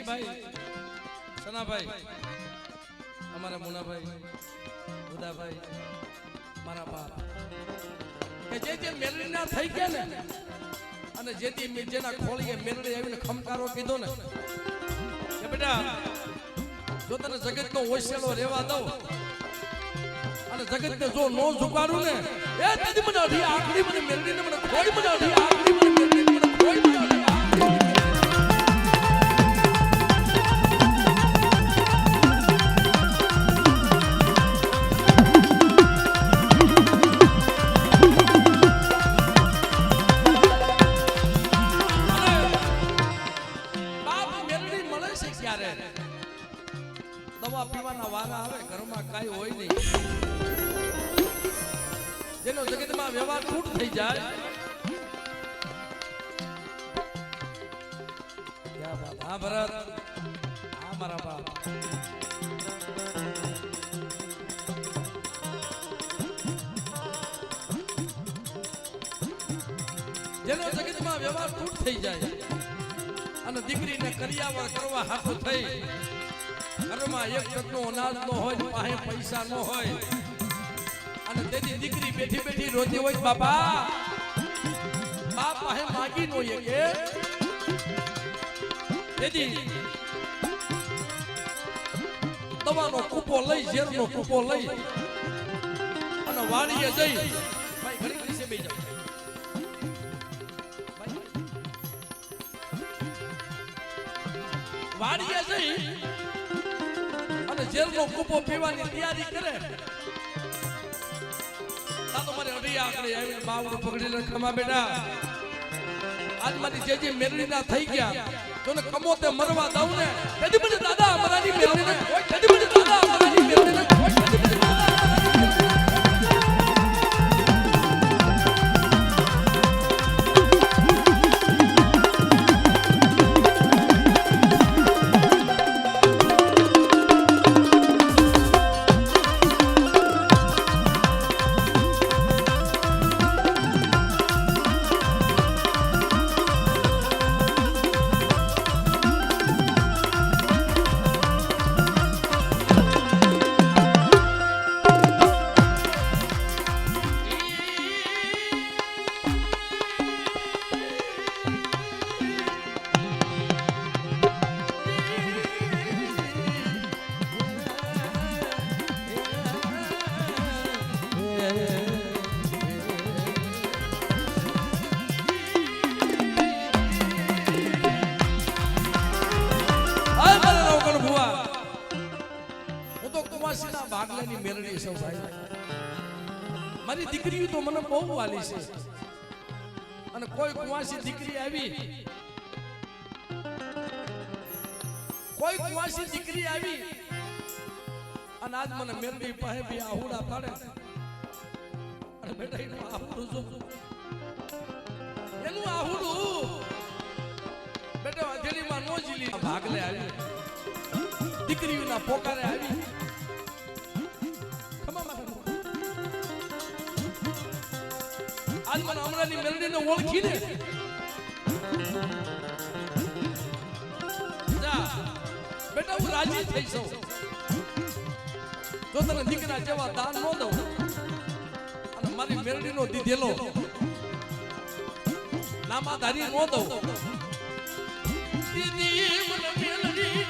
ભાઈ સનાભાઈ અમારા મુનાભાઈ ઉદાભાઈ મારા બાપ કે જે મેલડીના થઈ ગયા ને અને જેથી જેના ખોળીએ મેલડી આવીને ખમકારો કીધો ને કે બેટા જો તને જગતનો ઓછેલો રહેવા દઉં અને જગતને જો નો ઝુકારું ને એ તેથી મને અઢી આખરી મને મેલડીને મને કોઈ મને અઢી આખરી મને મેલડીને મને કોઈ મને અઢી દવા પીવાના વારા આવે ઘરમાં કાઈ હોય નહીં જેનો જગતમાં વ્યવહાર તૂટ થઈ જાય ક્યા બાત હા ભરત હા મારા બાપ જેનો જગતમાં વ્યવહાર તૂટ થઈ જાય અને દીકરીને કરિયાવર કરવા હાથો થઈ ઘરમાં એક ટકનો અનાજ નો હોય પાસે પૈસા નો હોય અને તેની દીકરી બેઠી બેઠી રોતી હોય બાપા બાપ પાસે માગી નો કે તેથી દવાનો કૂપો લઈ ઝેરનો કૂપો લઈ અને વાડીએ જઈ ભાઈ ઘડી ઘડી બેસી જાવ વાડીએ જઈ જેલનો કૂપો પીવાની તૈયારી કરે તા તો મારે અઢી આંકડે આવીને બાવડું પકડીને ખમા બેટા આજ મારી જે મેલડીના થઈ ગયા તોને કમોતે મરવા દઉં ને કદી મને દાદા અમારાની મેલડીને કોઈ કદી મને દાદા અમારાની મેલડીને કોઈ કદી મને દાદા ભાગલાની મેલડી સૌ ભાઈ મારી દીકરી તો મને બહુ વાલી છે અને કોઈ કુંવાસી દીકરી આવી અને આજ મને મેલડી પાસે બી આહુડા પાડે અને બેટા એનું આહુડું જો એનું આહુડું બેટા અધેડીમાં નો જીલી ભાગલે આવી દીકરીઓના પોકારે આવી આજ મને અમરાની મેલડીને ઓળખીને જા બેટા હું રાજી થઈ છું જો તને દીકરા જેવા દાન ન દઉં અને મારી મેલડીનો દીધેલો નામાધારી ન દઉં દીદી મને મેલડી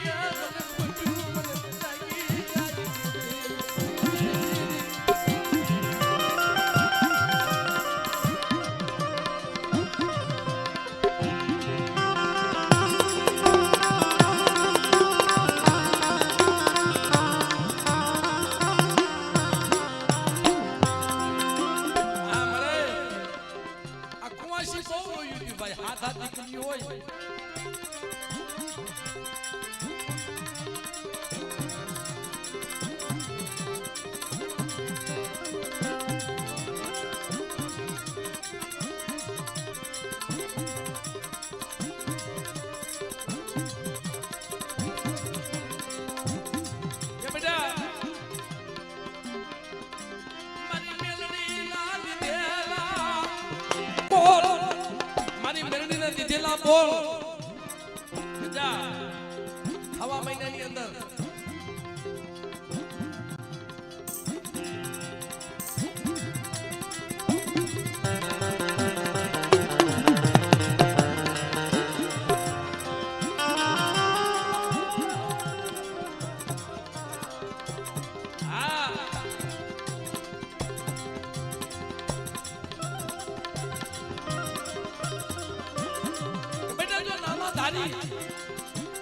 મારી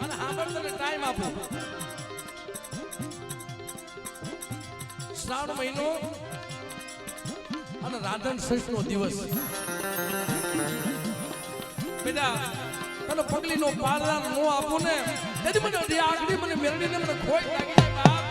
અને હાંભળ તને ટાઈમ આપો. શ્રાવણ મહિનો અને રાધન નો દિવસ. બેટા તને પગલીનો પારદાન નો આપું ને તેથી મને અઢી આંગળી મને મેરડીને મને ખોટ લાગી જાય બાપ.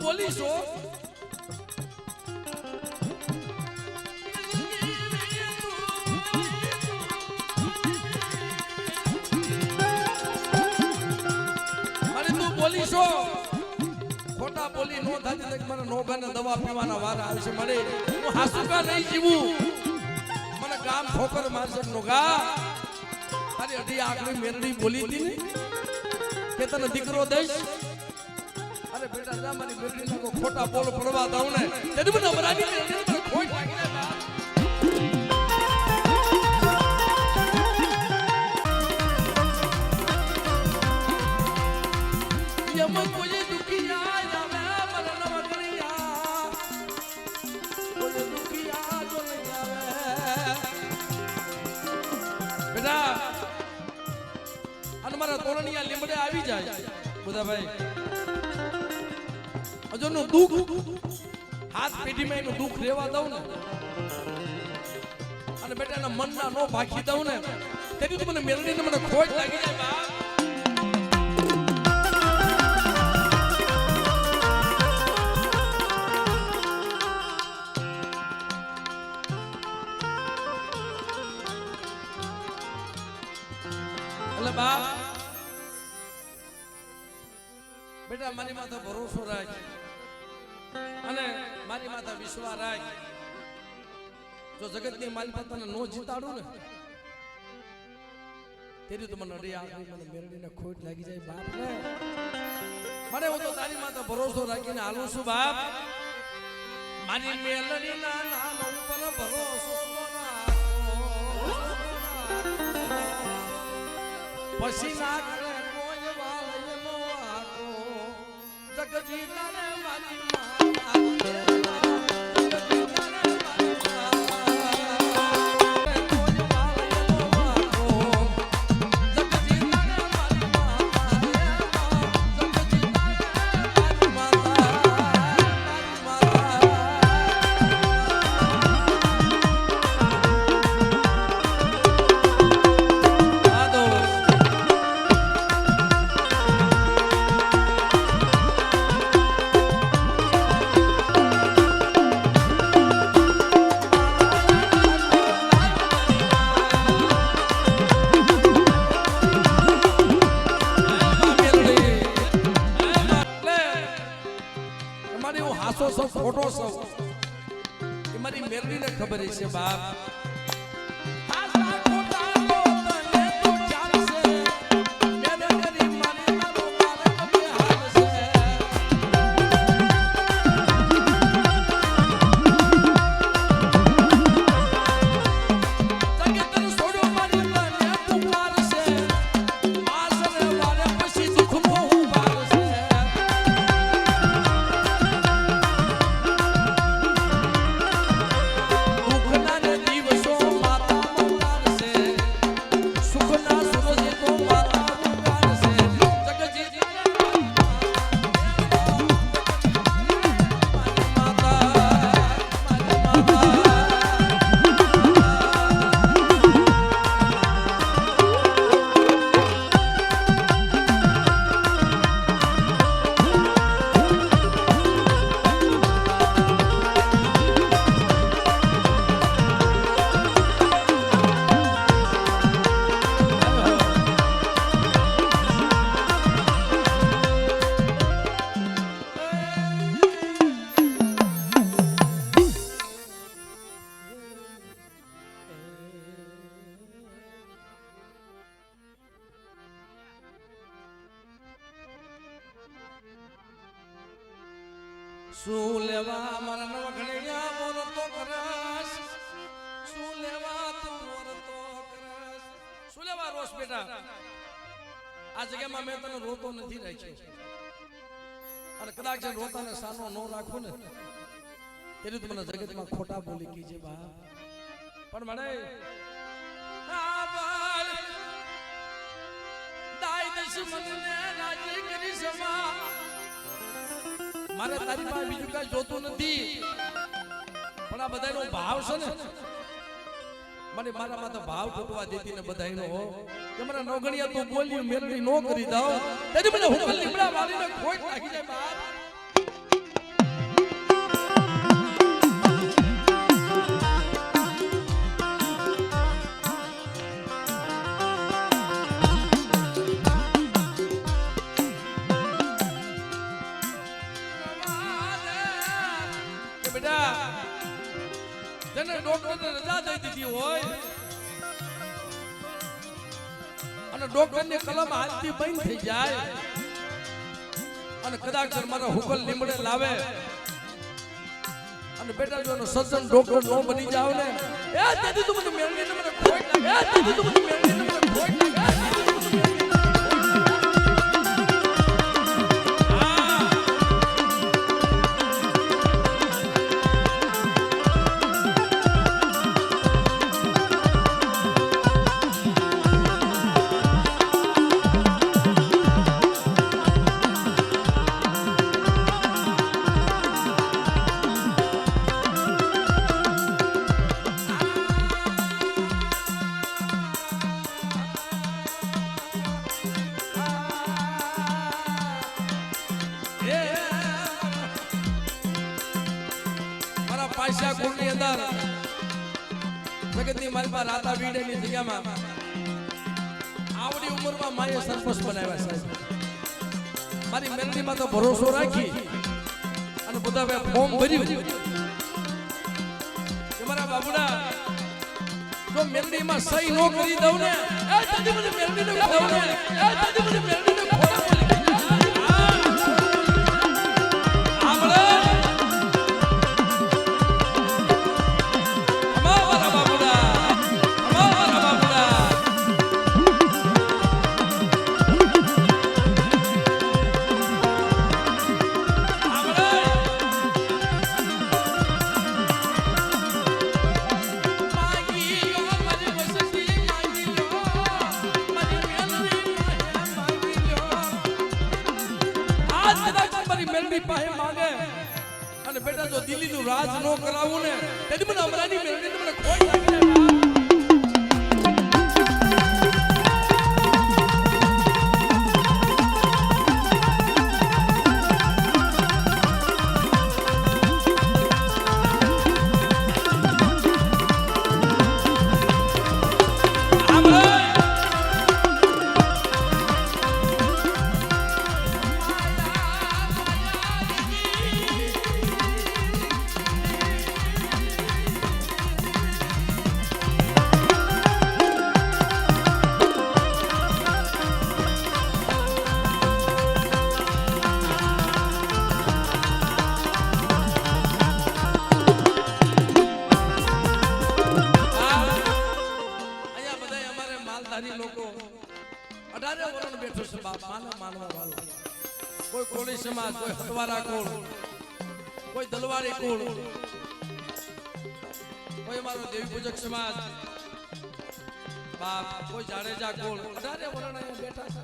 બોલીશો બોલીશો ખોટા બોલી નો થાતી મને નોગાને દવા પીવાના વારા આવશે. મળે હું હાસુકા નહીં જીવું. મને ગામ ઠોકર મારશે. નોગા તારી અઢી આંખની મેરડી બોલી હતી ને કે તને દીકરો દઈશ. અરે બેટા જા મારી મેરડીને કો ખોટા બોલ પડવા દઉં ને તેથી મને અમરાની મેરડીને મને ખોટ લાગી જાય. યમ કોઈ દુખિયા આવે મરણ વગરિયા કોઈ દુખિયા જો નહીં આવે. બેટા અને મારા તોરણિયા લીમડે આવી જાય બધા ભાઈ. અજોનું દુઃખ હાથ પેઢીમાં એનું દુઃખ રહેવા દઉં ને અને બેટાના મનના નો ભાખી દઉં ને તેથી તો મને મેરડીને મને ખોટ લાગી જાય બાપ. એટલે બાપ બેટા મારી માથે ભરોસો રાખ અને મારી માથે વિશ્વાસ રાખ. જો જગતની મારી માતાને નો જીતાડું ને તેરી તો મને અડી આખરી મને મેરડીને ખોટ લાગી જાય બાપ ને. મને હું તો તારી માથે ભરોસો રાખીને હાલું છું બાપ. મારી મેલડીના નામ ઉપર ભરોસો પછી ના કરે કોઈ વાળે નો આકો જગજીતા ને મારી ફોટો સૌ એ મારી મેરડીને ખબર છે બાપ. દિવસ લેવા મારા નવખણિયા મોર તો કરસ શું લેવા તું મોર તો કરસ શું લેવા રોસ બેટા આ જગ્યામાં મેં તને રોતો નથી રાખ્યો અને કદાચ જે રોતાને સાનો ન રાખો ને તેની તું મને જગતમાં ખોટા બોલી કીજે બા પણ મને આ બાલ દાઈ દુશ્મનને રાજી કરી સમા મારે તારી પાસે બીજું કઈ જોતું નથી પણ આ બધાનો ભાવ છે ને મને મારામાં તો ભાવ તૂટવા દેતી ને બધાયનો કે મને નોગણિયા તો બોલ્યું મેલડી નો કરી દઉં તેથી મને હુકલ લીમડા વાળીને ખોટ નાખી જાય બાપ ડોક્ટરને રજા દઈ દીધી હોય અને ડોક્ટરની કલમ હાથથી બંધ થઈ જાય અને કદાચ મારા હુકલ લીમડે લાવે અને બેટા જો સજ્જન ડોક્ટર નો બની જાવ ને એ તેથી તું મને મેળવીને મને ખોટ લાગે એ તેથી તું મને મેળવીને મને ખોટ લાગે પાશા કુંડની અંદર જગતની મારી પાસે રાતા વીડેની જગ્યામાં આવડી ઉંમરમાં માએ સરપંચ બનાવ્યા સાહેબ મારી મેલડીમાં તો ભરોસો રાખી અને બધા ફોર્મ ભર્યું કે મારા બાબુડા જો મેલડીમાં સહી નો કરી દઉં ને એ તાદી મને મેલડીને દઉં ને એ તાદી મને મેલડીને ખોડા બોલી અને બેટા જો દિલ્હીનું રાજ નો કરાવું ને તેથી મને અમરાની મેળવીને મને ખોટ લાગી જાય લોકો 18 વર્ષ બેઠો છે બાપ માનવા વાળો કોઈ કોળી સમાજ કોઈ હટવારા કોળ કોઈ દલવારી કોળ કોઈ મારો દેવી પૂજક સમાજ બાપ કોઈ જાડેજા કોળ 18 વર્ષ અહીંયા બેઠા છે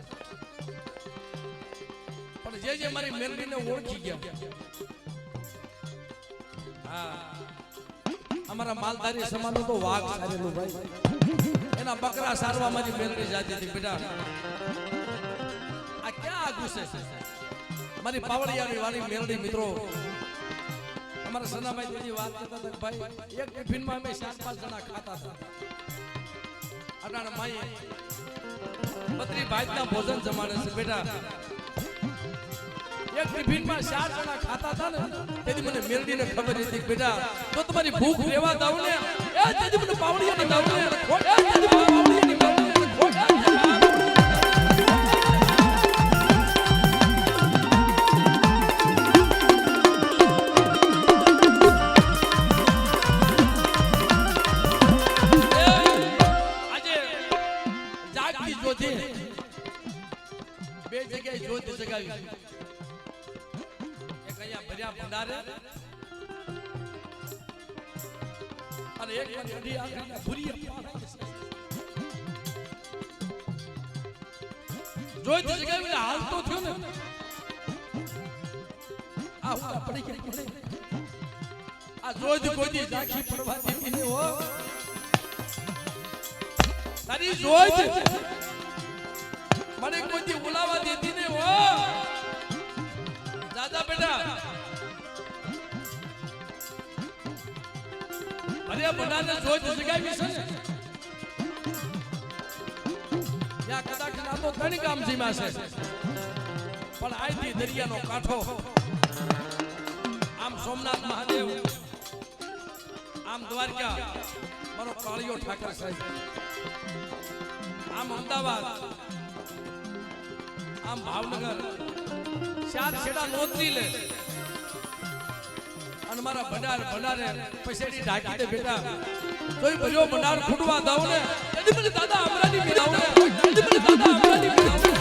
પણ જે મારી મેલડીને ઓળખી ગયા હા અમારા માલધારી સમાજનો તો વાઘ સારેલું ભાઈ એના બકરા સારવા મારી મેલડી જાતી હતી બેટા આ ક્યાં આગું છે મારી પાવડિયાની વાળી મેલડી મિત્રો અમારા સનાભાઈ બીજી વાત કરતા હતા ભાઈ એક ટિફિનમાં અમે 7-5 જણા ખાતા હતા અટાણે માઈએ બત્રી ભાઈના ભોજન જમાડે છે બેટા એક ટિફિનમાં 4 જણા ખાતા હતા ને તેથી મને મેલડીને ખબર હતી બેટા તો તમારી ભૂખ રહેવા દઉં ને એ તેથી મને પાવડિયાની દઉં ને ખોટ તેથી પાવડિયાની દઉં ને ખોટ અને એક માં અઢી આંગળીના ભૂરિયા જોઈ તો જગ્યાએ હાલ તો થયો ને આ હું પડી કે પડે આ જોઈ તો કોઈ દી રાખી પડવા દેતી ને હો તારી જોઈ મને કોઈ દી બોલાવા દેતી ને હો દાદા બેટા અરે બધાને જોઈ તો જગ્યાએ વિશે ને યા કદાચ ના તો ત્રણ ગામ જીમા છે પણ આઈથી દરિયાનો કાંઠો આમ સોમનાથ મહાદેવ આમ દ્વારકા મારો કાળિયો ઠાકર સાહેબ આમ અમદાવાદ આમ ભાવનગર ચાર છેડા નોંધલી લે અને મારા ભંડારે પછેડી ઢાકી દે બેટા તોય ભર્યો ભંડાર ખૂટવા દઉં ને એની મને દાદા અમરાની પીરાવ ને એની મને દાદા અમરાની પીરાવ ને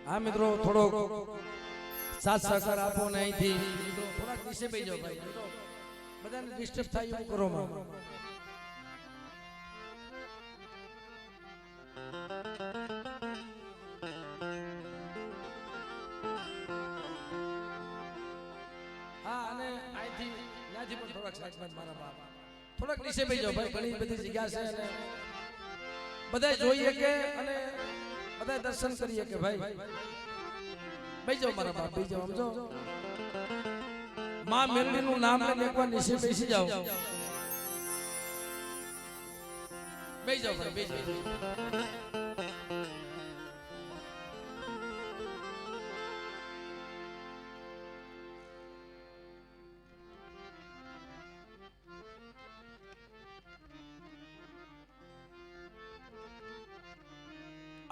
હા મિત્રો થોડો સાથ સહકાર આપો ને અહીંથી થોડાક નીચે બેસી જાઓ ભાઈ બધાને ડિસ્ટર્બ થાય એવું કરો માં હા અને અહીંથી ત્યાંથી પણ થોડાક સાઈડમાં મારા બાપ થોડાક નીચે બેસી જાઓ ભાઈ ઘણી બધી જગ્યા છે અને બધા જોઈએ કે અને બધા દર્શન કરીએ કે ભાઈ બેસી જાઓ મારા બાપ, બેસી જાઓ. સમજો માં મેરડીનું નામ લઈને એકવાર નીચે બેસી જાઓ. બેસી જાઓ ભાઈ, બેસી જાઓ.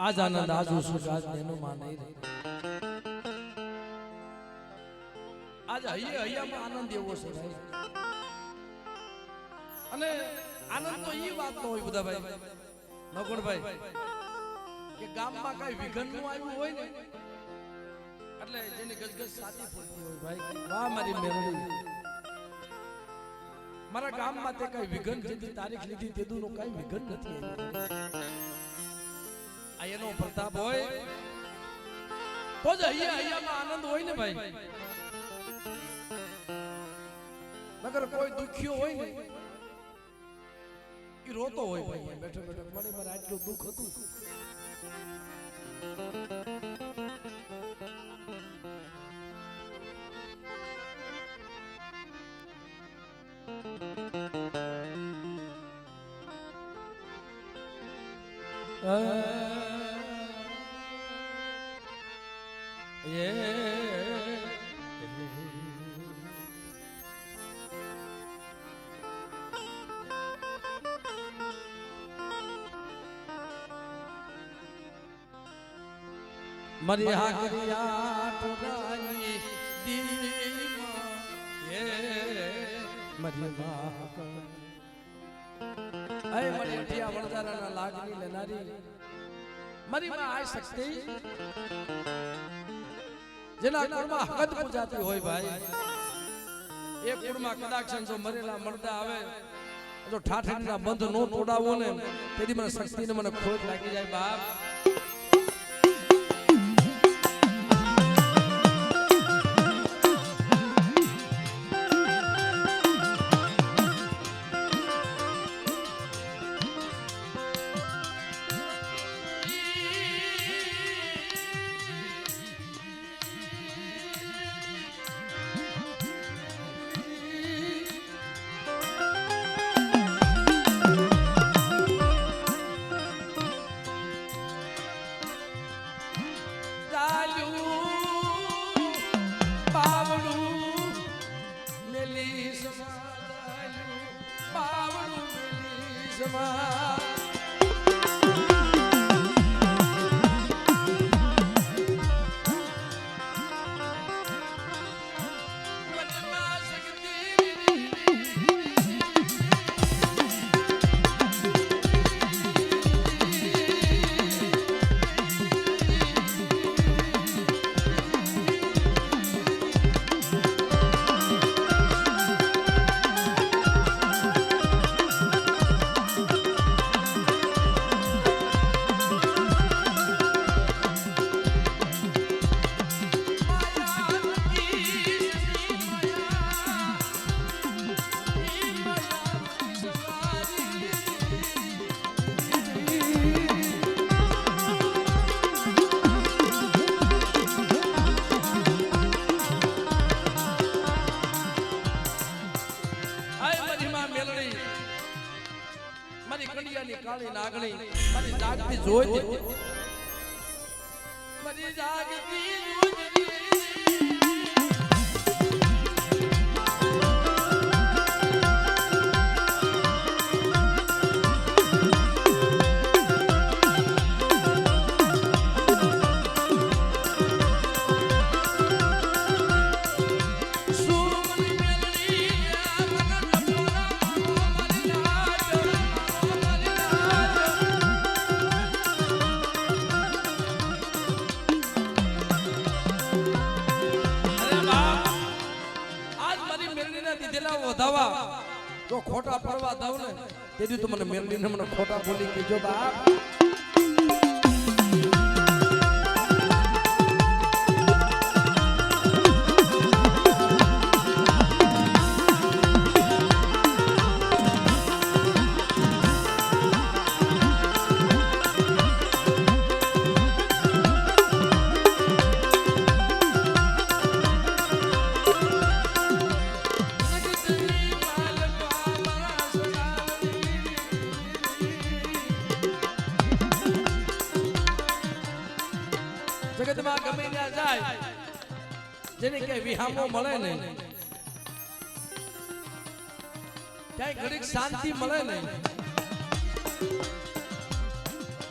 આજ આનંદ આજ ઉત્સુક આજ તેનું માં નહીં રહે. આજ હૈયામાં આનંદ એવો છે ભાઈ. અને આનંદ તો એ વાત નો હોય બધા ભાઈ નકોડભાઈ કે ગામમાં કઈ વિઘન નું આવ્યું હોય ને એટલે જેની ગજગજ સાચી ફૂટતી હોય ભાઈ. વાહ મારી મેરડી, મારા ગામમાં તે કઈ વિઘન જેથી તારીખ લીધી તેદું નું કઈ વિઘન નથી આવ્યું. એનો પ્રતાપ હોય તો જ હૈયામાં આનંદ હોય ને ભાઈ. નગર કોઈ દુખ્યો હોય ને એ રોતો હોય ભાઈ બેઠો બેઠો, મારે આટલું દુઃખ હતું. મારી હાકરિયા ટોરાની દીમાં એ મારી વાહ એ મારી અઠિયા વણજારાના લાગણી લેનારી મારી માં આ શક્તિ જેના કુળમાં હકત પૂજાતી હોય ભાઈ. એ કુળમાં કદાચ જો મરેલા મરદા આવે જો ઠાઠડીના બંધ નો તોડાવો ને તેથી મને શક્તિને મને ખોટ લાગી જાય બાપ. કાળી નાગણી મારી જાગતી જોઈ મારી જાગતી તો ખોટા પડવા દઉં ને તેથી તો મને મેરડીને મને ખોટા બોલી કીજો બાપ. જગતમાં ગમે ત્યાં જાય જેને કઈ વિહામો મળે નહીં, ક્યાંય ઘડીક શાંતિ મળે નહીં,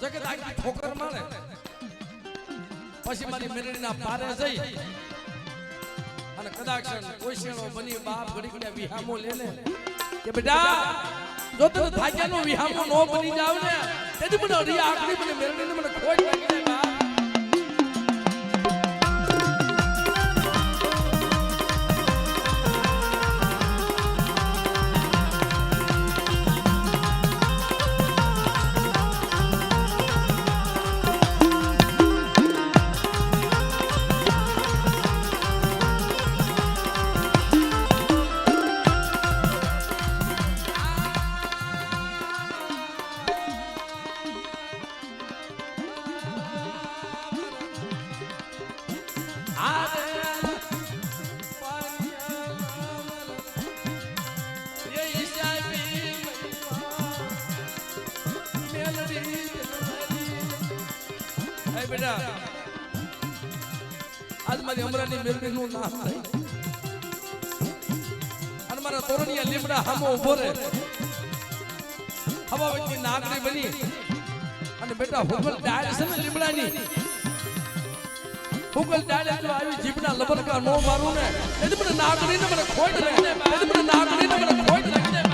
જગત આખી ઠોકર મળે, પછી મારી મેરડીના પારે જઈ અને કદાચ કોઈશેણો બની બાપ ઘડીક ને વિહામો લે ને કે બેટા જો તને થાક્યાનો વિહામો નો બની જાવ ને તેથી મને અડી આખરી મને મેરડીને મને ખોટ લાગી જાય બાપ. આજ મારી અમરાની મેરડીનું નામ થાય અને મારા તોરણિયા લીમડા હામો ઉભો રહે હવા વચ્ચે નાગરી બની અને બેટા હુગલ ડાળ છે ને લીમડાની હુગલ ડાળ જો આવી જીભના લબરકા નો મારું ને એટલે મને નાગરીને મને ખોટ લાગી જાય એટલે મને નાગરીને મને ખોટ લાગી જાય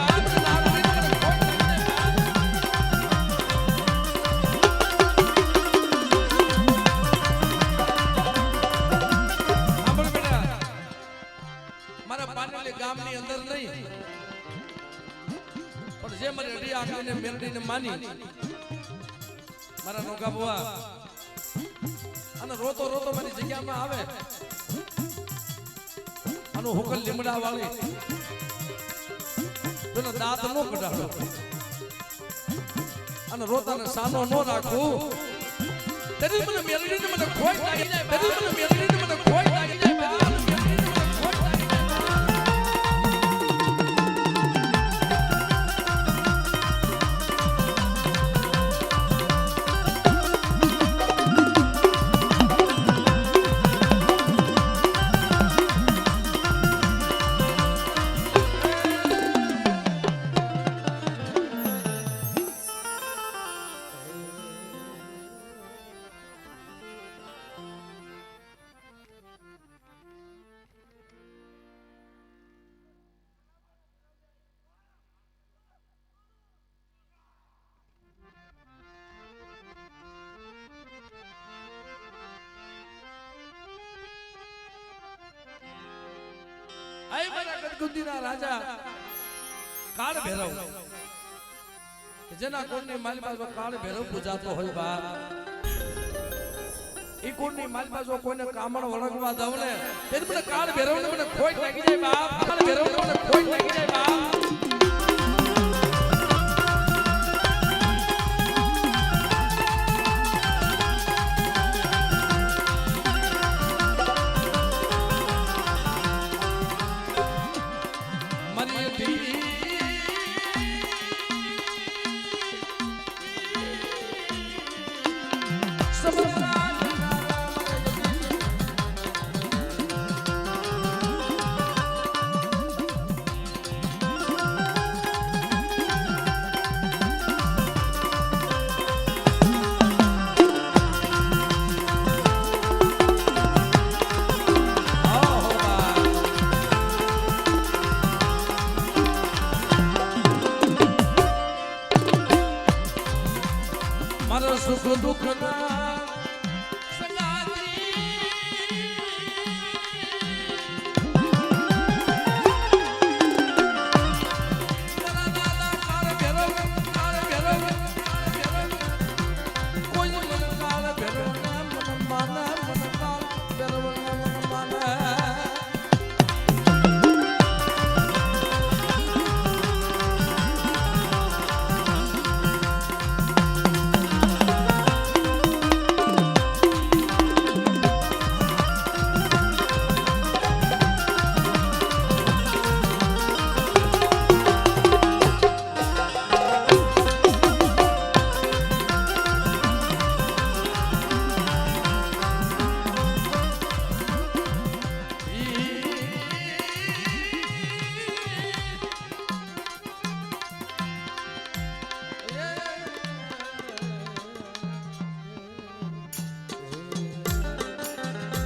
ગામની અંદર નહીં પણ જે મને અડી આંખને મેરડીને માની મારા નોકા બુઆ અને રોતો રોતો મારી જગ્યામાં આવે અને હુકલ લીમડા વાળી તેનો દાંત નો કઢાડો અને રોતાને સાનો નો રાખું તેથી મને મેરડીને મને ખોટ લાગી જાય તેથી મને મેરડીને મને ખોટ લાગી જાય આય મારા ગદગુંદીના રાજા કાળ ભૈરવ જેના કોણની માલબાજુ કાળ ભૈરવ પૂજાતો હોય બા ઈ કોણની માલબાજુ કોઈને કામણ વળગવા દવ ને તે મને કાળ ભૈરવને મને ખોટ લાગી જાય બાપ કાળ ભૈરવને મને ખોટ લાગી જાય બાપ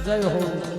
જય હો